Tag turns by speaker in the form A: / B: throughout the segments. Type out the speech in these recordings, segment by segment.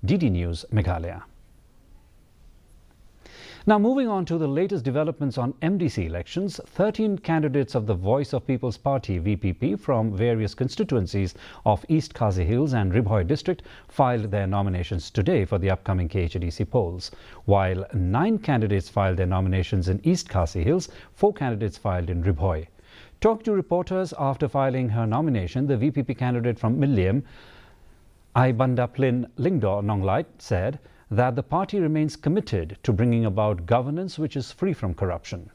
A: DD News Meghalaya. Now moving on to the latest developments on MDC elections, 13 candidates of the Voice of People's Party VPP from various constituencies of East Khadc Hills and Bhoi district filed their nominations today for the upcoming KHDC polls. While 9 candidates filed their nominations in East Khadc Hills, 4 candidates filed in Bhoi. Talking to reporters after filing her nomination, the VPP candidate from Milliam, Aibandaplin Lingdo Nonglait, said that the party remains committed to bringing about governance which is free from corruption.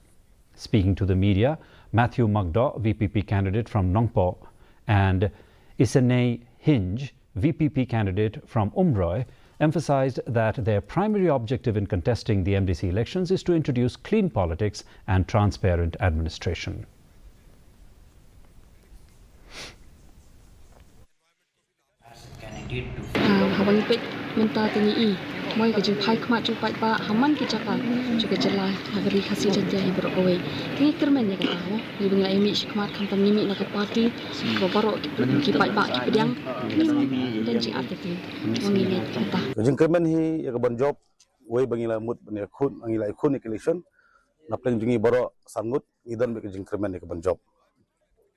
A: Speaking to the media, Matthew Magdo, VPP candidate from Nongpo, and Isenei Hinge, VPP candidate from Umroi, emphasized that their primary objective in contesting the MDC elections is to introduce clean politics and transparent administration.
B: Moi ke jumpai khmat ju pai ba haman ki jaka ju ke jela hagri khasi janja hi bro kowe tingi kermen ya kata ho ni benga imi khmat kham tam nimi na ke parti ko baro ki pai ba ki pedang dan ji atati wangi ne kata
C: jing kermen hi ya ke bon job we bangila mut ne khun angila khun election na pleng jungi baro sangut idon be jing kermen ne ke bon job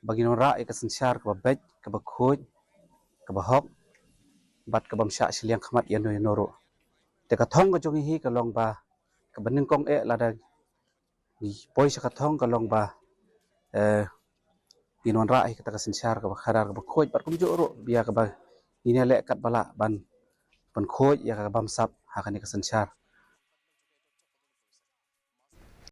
D: bagi nora ke sensiar ke babet ke bakhoj ke bahok bat ke bamsha siliang khmat ya no noro te ka thong ka jongi hi ka long ba ka baning kong lada ni poi sa ka thong ka long ba inon ra hi ka ta ka sensiar ka kharar ka khoj bat kum jo ro bia ka ba ine le kat bala ban khoj ya ka bam sap ha ka ni ka sensiar